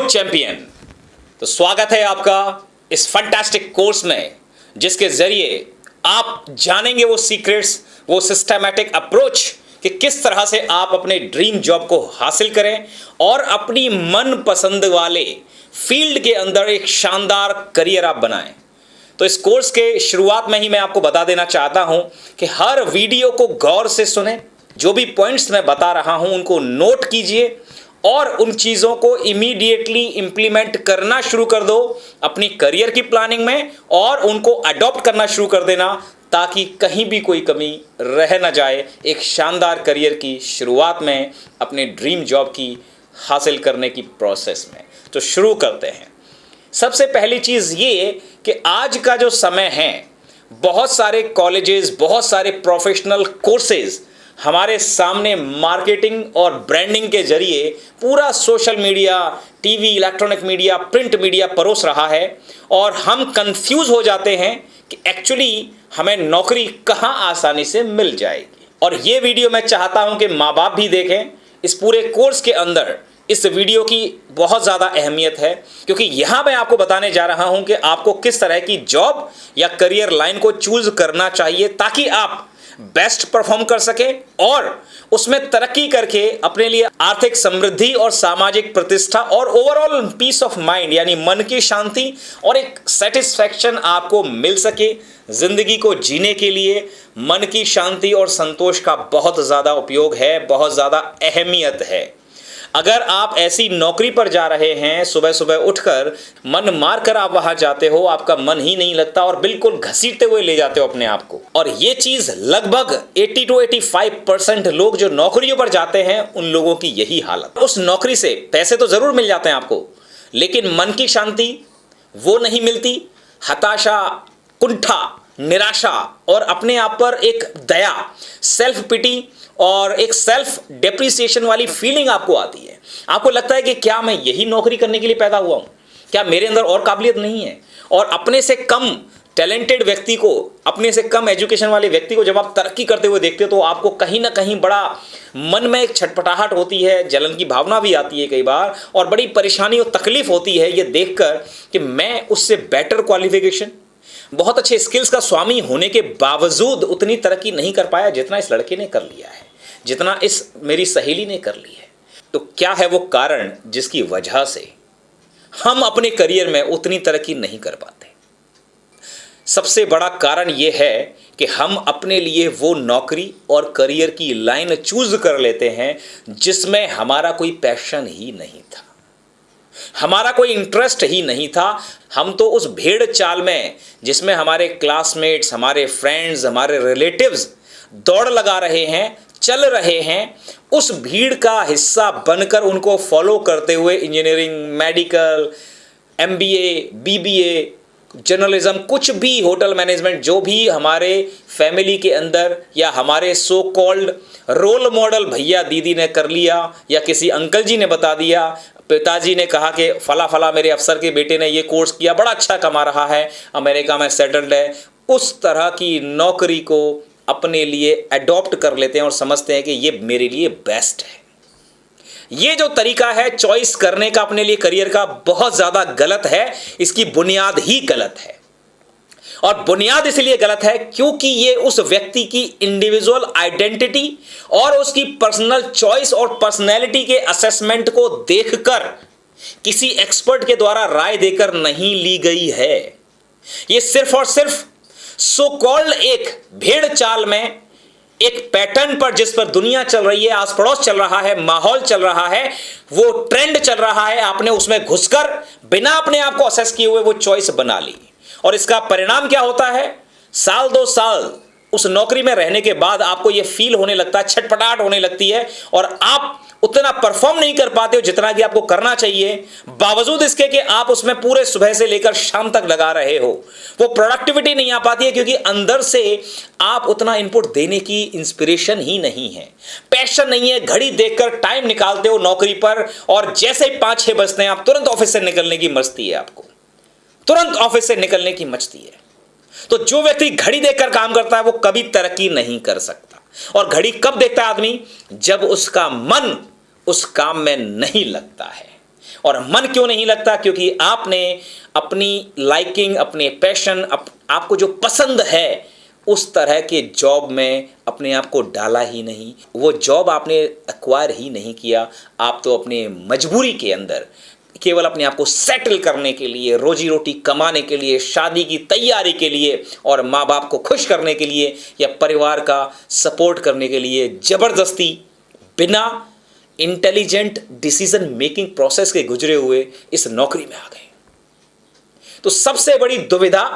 Hello champion. तो स्वागत है आपका इस फंटास्टिक कोर्स में, जिसके जरिए आप जानेंगे वो सीक्रेट्स, वो सिस्टमैटिक अप्रोच कि किस तरह से आप अपने ड्रीम जॉब को हासिल करें और अपनी मन पसंद वाले फील्ड के अंदर एक शानदार करियर आप बनाएं। तो इस कोर्स के शुरुआत में ही मैं आपको बता देना चाहता हूं कि हर वीडियो को गौर से सुने, जो भी पॉइंट्स मैं बता रहा हूं उनको नोट कीजिए और उन चीज़ों को इमीडिएटली इंप्लीमेंट करना शुरू कर दो अपनी करियर की प्लानिंग में और उनको अडॉप्ट करना शुरू कर देना, ताकि कहीं भी कोई कमी रह ना जाए एक शानदार करियर की शुरुआत में, अपने ड्रीम जॉब की हासिल करने की प्रोसेस में। तो शुरू करते हैं। सबसे पहली चीज़ ये कि आज का जो समय है, बहुत सारे कॉलेजेस, बहुत सारे प्रोफेशनल कोर्सेज हमारे सामने मार्केटिंग और ब्रांडिंग के जरिए पूरा social media, TV, electronic media, print media परोस रहा है और हम कंफ्यूज हो जाते हैं कि एक्चुअली हमें नौकरी कहां आसानी से मिल जाएगी। और ये वीडियो मैं चाहता हूं कि माँ बाप भी देखें। इस पूरे कोर्स के अंदर इस वीडियो की बहुत ज़्यादा अहमियत है, क्योंकि यहाँ मैं आपको बताने जा रहा हूँ कि आपको किस तरह की जॉब या करियर लाइन को चूज करना चाहिए ताकि आप बेस्ट परफॉर्म कर सके और उसमें तरक्की करके अपने लिए आर्थिक समृद्धि और सामाजिक प्रतिष्ठा और ओवरऑल पीस ऑफ माइंड, यानी मन की शांति और एक सेटिस्फैक्शन आपको मिल सके। जिंदगी को जीने के लिए मन की शांति और संतोष का बहुत ज़्यादा उपयोग है, बहुत ज़्यादा अहमियत है। अगर आप ऐसी नौकरी पर जा रहे हैं, सुबह सुबह उठकर मन मार कर आप वहां जाते हो, आपका मन ही नहीं लगता और बिल्कुल घसीटते हुए ले जाते हो अपने आप को। और ये चीज लगभग 80 to 85% लोग जो नौकरियों पर जाते हैं उन लोगों की यही हालत। उस नौकरी से पैसे तो जरूर मिल जाते हैं आपको, लेकिन मन की शांति वो नहीं मिलती। हताशा, कुंठा, निराशा और अपने आप पर एक दया, सेल्फ पिटी और एक सेल्फ डेप्रिसिएशन वाली फीलिंग आपको आती है। आपको लगता है कि क्या मैं यही नौकरी करने के लिए पैदा हुआ हूं? क्या मेरे अंदर और काबिलियत नहीं है? और अपने से कम टैलेंटेड व्यक्ति को, अपने से कम एजुकेशन वाले व्यक्ति को जब आप तरक्की करते हुए देखते हो तो आपको कहीं ना कहीं बड़ा मन में एक छटपटाहट होती है, जलन की भावना भी आती है कई बार, और बड़ी परेशानी और तकलीफ होती है ये देखकर कि मैं उससे बेटर क्वालिफिकेशन, बहुत अच्छे स्किल्स का स्वामी होने के बावजूद उतनी तरक्की नहीं कर पाया जितना इस लड़के ने कर लिया है, जितना इस मेरी सहेली ने कर ली है। तो क्या है वो कारण जिसकी वजह से हम अपने करियर में उतनी तरक्की नहीं कर पाते? सबसे बड़ा कारण यह है कि हम अपने लिए वो नौकरी और करियर की लाइन चूज कर लेते हैं जिसमें हमारा कोई पैशन ही नहीं था, हमारा कोई इंटरेस्ट ही नहीं था। हम तो उस भेड़ चाल में जिसमें हमारे क्लासमेट्स, हमारे फ्रेंड्स, हमारे रिलेटिव्स दौड़ लगा रहे हैं, चल रहे हैं, उस भीड़ का हिस्सा बनकर उनको फॉलो करते हुए engineering, medical, MBA, BBA, journalism, कुछ भी, होटल मैनेजमेंट, जो भी हमारे फैमिली के अंदर या हमारे सो कॉल्ड रोल मॉडल भैया दीदी ने कर लिया या किसी अंकल जी ने बता दिया, पिताजी ने कहा कि फला फला मेरे अफसर के बेटे ने ये कोर्स किया, बड़ा अच्छा कमा रहा है, अमेरिका में सेटल्ड है, उस तरह की नौकरी को अपने लिए अडॉप्ट कर लेते हैं और समझते हैं कि ये मेरे लिए बेस्ट है। ये जो तरीका है चॉइस करने का अपने लिए करियर का, बहुत ज़्यादा गलत है। इसकी बुनियाद ही गलत है। और बुनियाद इसलिए गलत है क्योंकि ये उस व्यक्ति की इंडिविजुअल आइडेंटिटी और उसकी पर्सनल चॉइस और पर्सनैलिटी के असेसमेंट को देखकर, किसी एक्सपर्ट के द्वारा राय देकर नहीं ली गई है। ये सिर्फ और सिर्फ सो कॉल्ड एक भेड़ चाल में, एक पैटर्न पर जिस पर दुनिया चल रही है, आस पड़ोस चल रहा है, माहौल चल रहा है, वो ट्रेंड चल रहा है, आपने उसमें घुसकर बिना अपने आप को असेस किए हुए वो चॉइस बना ली। और इसका परिणाम क्या होता है? साल 2 साल उस नौकरी में रहने के बाद आपको यह फील होने लगता है, छटपटाहट होने लगती है और आप उतना परफॉर्म नहीं कर पाते हो जितना कि आपको करना चाहिए, बावजूद इसके कि आप उसमें पूरे सुबह से लेकर शाम तक लगा रहे हो। वो प्रोडक्टिविटी नहीं आ पाती है क्योंकि अंदर से आप उतना इनपुट देने की इंस्पिरेशन ही नहीं है, पैशन नहीं है। घड़ी देखकर टाइम निकालते हो नौकरी पर और जैसे ही 5-6 बजते हैं आप तुरंत ऑफिस से निकलने की मस्ती है, आपको तुरंत ऑफिस से निकलने की मस्ती है। तो जो व्यक्ति घड़ी देखकर काम करता है वो कभी तरक्की नहीं कर सकता। और घड़ी कब देखता है आदमी? जब उसका मन उस काम में नहीं लगता है। और मन क्यों नहीं लगता? क्योंकि आपने अपनी लाइकिंग, अपने पैशन, आपको जो पसंद है उस तरह के जॉब में अपने आप को डाला ही नहीं, वो जॉब आपने एक्वायर ही नहीं किया। आप तो अपने मजबूरी के अंदर केवल अपने आप को सेटल करने के लिए, रोजी रोटी कमाने के लिए, शादी की तैयारी के लिए और माँ बाप को खुश करने के लिए या परिवार का सपोर्ट करने के लिए जबरदस्ती बिना इंटेलिजेंट डिसीजन मेकिंग प्रोसेस के गुजरे हुए इस नौकरी में आ गए। तो सबसे बड़ी दुविधा,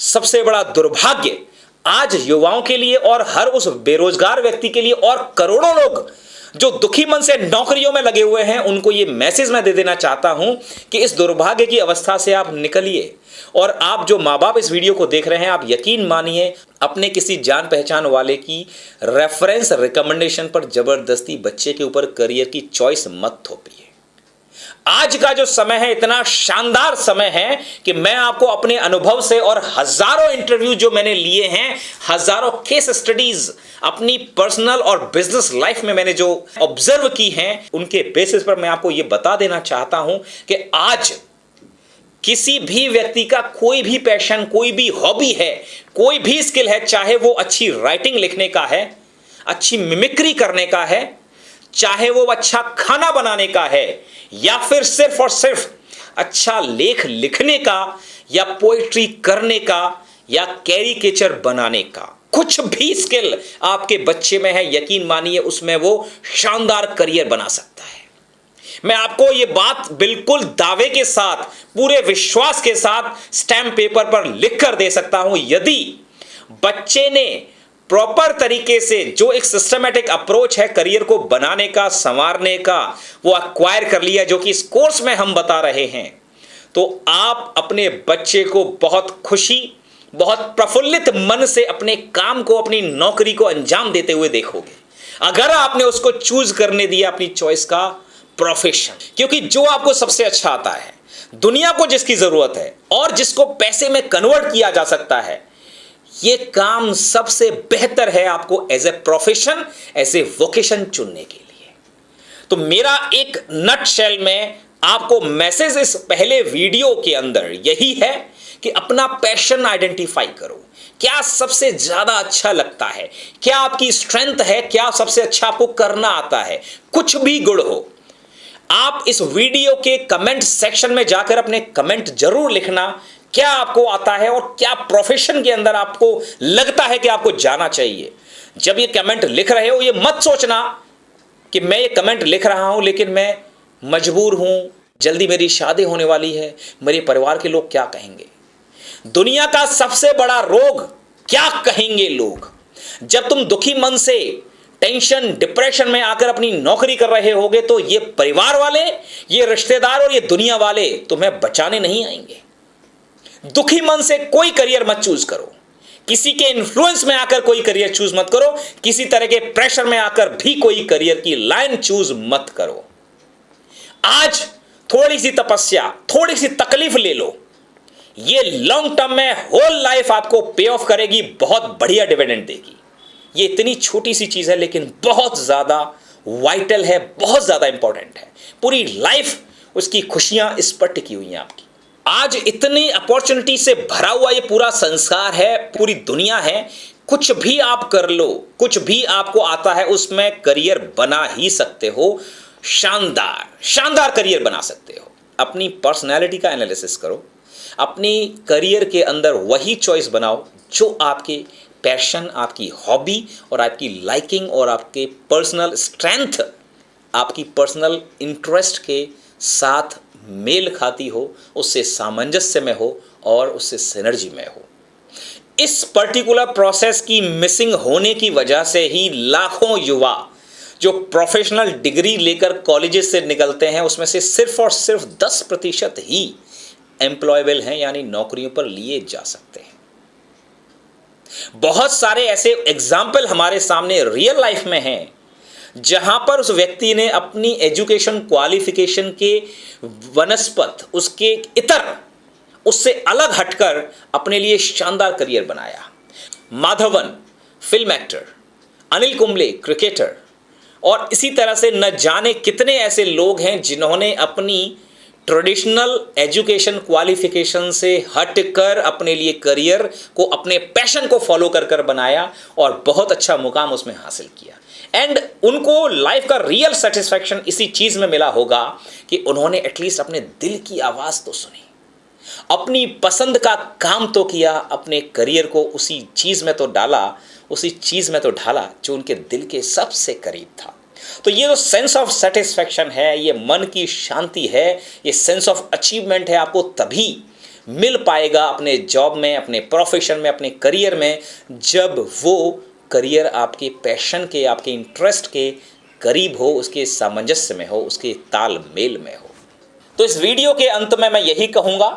सबसे बड़ा दुर्भाग्य आज युवाओं के लिए और हर उस बेरोजगार व्यक्ति के लिए और करोड़ों लोग जो दुखी मन से नौकरियों में लगे हुए हैं, उनको ये मैसेज मैं दे देना चाहता हूं कि इस दुर्भाग्य की अवस्था से आप निकलिए। और आप जो माँ बाप इस वीडियो को देख रहे हैं, आप यकीन मानिए अपने किसी जान पहचान वाले की रेफरेंस रिकमेंडेशन पर जबरदस्ती बच्चे के ऊपर करियर की चॉइस मत थोपिए। आज का जो समय है इतना शानदार समय है कि मैं आपको अपने अनुभव से और हजारों इंटरव्यू जो मैंने लिए हैं, हजारों केस स्टडीज अपनी पर्सनल और बिजनेस लाइफ में मैंने जो ऑब्जर्व की हैं, उनके बेसिस पर मैं आपको यह बता देना चाहता हूं कि आज किसी भी व्यक्ति का कोई भी पैशन, कोई भी हॉबी है, कोई भी स्किल है, चाहे वो अच्छी राइटिंग लिखने का है, अच्छी मिमिक्री करने का है, चाहे वो अच्छा खाना बनाने का है, या फिर सिर्फ और सिर्फ अच्छा लेख लिखने का, या पोएट्री करने का, या कैरिकेचर बनाने का, कुछ भी स्किल आपके बच्चे में है, यकीन मानिए उसमें वो शानदार करियर बना सकता है। मैं आपको ये बात बिल्कुल दावे के साथ, पूरे विश्वास के साथ स्टैम्प पेपर पर लिख कर दे सकता हूं। यदि बच्चे ने प्रॉपर तरीके से जो एक सिस्टमैटिक अप्रोच है करियर को बनाने का, संवारने का, वो एक्वायर कर लिया, जो कि इस कोर्स में हम बता रहे हैं, तो आप अपने बच्चे को बहुत खुशी, बहुत प्रफुल्लित मन से अपने काम को, अपनी नौकरी को अंजाम देते हुए देखोगे, अगर आपने उसको चूज करने दिया अपनी चॉइस का प्रोफेशन। क्योंकि जो आपको सबसे अच्छा आता है, दुनिया को जिसकी जरूरत है और जिसको पैसे में कन्वर्ट किया जा सकता है, ये काम सबसे बेहतर है आपको as a profession, as a vocation चुनने के लिए। तो मेरा एक नटशेल में आपको मैसेज इस पहले वीडियो के अंदर यही है कि अपना पैशन आइडेंटिफाई करो। क्या सबसे ज्यादा अच्छा लगता है, क्या आपकी स्ट्रेंथ है, क्या सबसे अच्छा आपको करना आता है। कुछ भी गुण हो, आप इस वीडियो के कमेंट सेक्शन में जाकर अपने कमेंट जरूर लिखना, क्या आपको आता है और क्या प्रोफेशन के अंदर आपको लगता है कि आपको जाना चाहिए। जब ये कमेंट लिख रहे हो, ये मत सोचना कि मैं ये कमेंट लिख रहा हूं लेकिन मैं मजबूर हूं, जल्दी मेरी शादी होने वाली है, मेरे परिवार के लोग क्या कहेंगे। दुनिया का सबसे बड़ा रोग क्या कहेंगे लोग। जब तुम दुखी मन से टेंशन, डिप्रेशन में आकर अपनी नौकरी कर रहे होगे, तो ये परिवार वाले, ये रिश्तेदार और ये दुनिया वाले तुम्हें बचाने नहीं आएंगे। दुखी मन से कोई करियर मत चूज करो, किसी के इन्फ्लुएंस में आकर कोई करियर चूज मत करो, किसी तरह के प्रेशर में आकर भी कोई करियर की लाइन चूज मत करो। आज थोड़ी सी तपस्या, थोड़ी सी तकलीफ ले लो, ये लॉन्ग टर्म में होल लाइफ आपको पे ऑफ करेगी, बहुत बढ़िया डिविडेंड देगी। ये इतनी छोटी सी चीज है लेकिन बहुत ज्यादा वाइटल है, बहुत ज्यादा इंपॉर्टेंट है। पूरी लाइफ उसकी खुशियां इस पर टिकी हुई हैं आपकी। आज इतनी अपॉर्चुनिटी से भरा हुआ ये पूरा संसार है, पूरी दुनिया है, कुछ भी आप कर लो, कुछ भी आपको आता है, उसमें करियर बना ही सकते हो। शानदार शानदार करियर बना सकते हो। अपनी पर्सनैलिटी का एनालिसिस करो, अपनी करियर के अंदर वही चॉइस बनाओ जो आपके पैशन, आपकी हॉबी और आपकी लाइकिंग और आपके पर्सनल स्ट्रेंथ, आपकी पर्सनल इंटरेस्ट के साथ मेल खाती हो, उससे सामंजस्य में हो और उससे सिनर्जी में हो। इस पर्टिकुलर प्रोसेस की मिसिंग होने की वजह से ही लाखों युवा जो प्रोफेशनल डिग्री लेकर कॉलेजेस से निकलते हैं, उसमें से सिर्फ और सिर्फ 10% ही एम्प्लॉयबल हैं, यानी नौकरियों पर लिए जा सकते हैं। बहुत सारे ऐसे एग्जाम्पल हमारे सामने रियल लाइफ में हैं जहां पर उस व्यक्ति ने अपनी एजुकेशन क्वालिफिकेशन के वनस्पत, उसके इतर, उससे अलग हटकर अपने लिए शानदार करियर बनाया। Madhavan film actor, Anil Kumble cricketer और इसी तरह से न जाने कितने ऐसे लोग हैं जिन्होंने अपनी ट्रेडिशनल एजुकेशन क्वालिफिकेशन से हटकर अपने लिए करियर को, अपने पैशन को फॉलो कर कर बनाया और बहुत अच्छा मुकाम उसमें हासिल किया। एंड उनको लाइफ का रियल सेटिस्फैक्शन इसी चीज में मिला होगा कि उन्होंने एटलीस्ट अपने दिल की आवाज तो सुनी, अपनी पसंद का काम तो किया, अपने करियर को उसी चीज में तो डाला, उसी चीज में तो ढाला जो उनके दिल के सबसे करीब था। तो ये जो सेंस ऑफ सेटिस्फैक्शन है, ये मन की शांति है, ये सेंस ऑफ अचीवमेंट है, आपको तभी मिल पाएगा अपने जॉब में, अपने प्रोफेशन में, अपने करियर में, जब वो करियर आपके पैशन के, आपके इंटरेस्ट के करीब हो, उसके सामंजस्य में हो, उसके तालमेल में हो। तो इस वीडियो के अंत में मैं यही कहूँगा,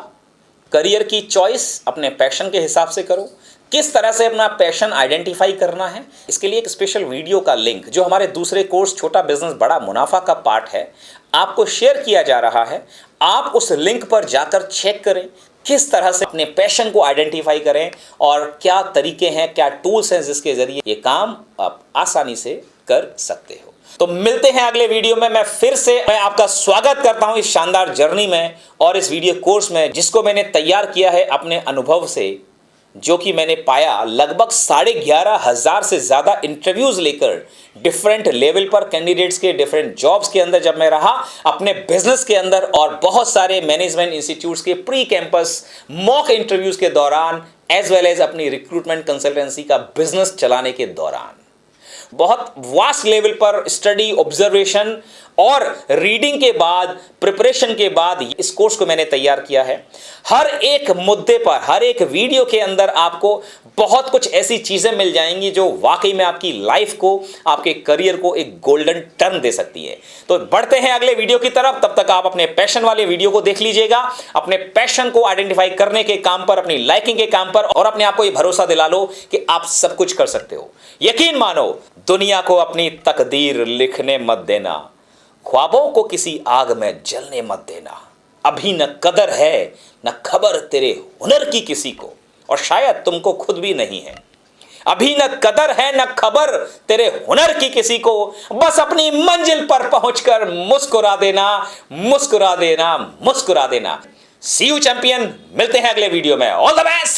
करियर की चॉइस अपने पैशन के हिसाब से करो। किस तरह से अपना पैशन आइडेंटिफाई करना है, इसके लिए एक स्पेशल वीडियो का लिंक जो हमारे दूसरे कोर्स छोटा बिजनेस बड़ा मुनाफा का पार्ट है, आपको शेयर किया जा रहा है। आप उस लिंक पर जाकर चेक करें किस तरह से अपने पैशन को आइडेंटिफाई करें और क्या तरीके हैं, क्या टूल्स हैं जिसके जरिए ये काम आप आसानी से कर सकते हो। तो मिलते हैं अगले वीडियो में। मैं आपका स्वागत करता हूं इस शानदार जर्नी में और इस वीडियो कोर्स में, जिसको मैंने तैयार किया है अपने अनुभव से, जो कि मैंने पाया लगभग 11,500 से ज़्यादा इंटरव्यूज़ लेकर डिफरेंट लेवल पर कैंडिडेट्स के डिफरेंट जॉब्स के अंदर जब मैं रहा, अपने बिजनेस के अंदर और बहुत सारे मैनेजमेंट इंस्टीट्यूट्स के प्री कैंपस मॉक इंटरव्यूज़ के दौरान, एज वेल एज अपनी रिक्रूटमेंट कंसल्टेंसी का बिजनेस चलाने के दौरान, बहुत वास्ट लेवल पर स्टडी, ऑब्जर्वेशन और रीडिंग के बाद, प्रिपरेशन के बाद इस कोर्स को मैंने तैयार किया है। हर एक मुद्दे पर, हर एक वीडियो के अंदर आपको बहुत कुछ ऐसी चीजें मिल जाएंगी जो वाकई में आपकी लाइफ को, आपके करियर को एक गोल्डन टर्न दे सकती है। तो बढ़ते हैं अगले वीडियो की तरफ। तब तक आप अपने पैशन वाले वीडियो को देख लीजिएगा, अपने पैशन को आइडेंटिफाई करने के काम पर, अपनी लाइकिंग के काम पर, और अपने आप को ये भरोसा दिला लो कि आप सब कुछ कर सकते हो। यकीन मानो, दुनिया को अपनी तकदीर लिखने मत देना, ख्वाबों को किसी आग में जलने मत देना। अभी न कदर है न खबर तेरे हुनर की किसी को, और शायद तुमको खुद भी नहीं है। अभी न कदर है न खबर तेरे हुनर की किसी को, बस अपनी मंजिल पर पहुंचकर मुस्कुरा देना, मुस्कुरा देना, मुस्कुरा देना। सी यू चैंपियन। मिलते हैं अगले वीडियो में। All the best.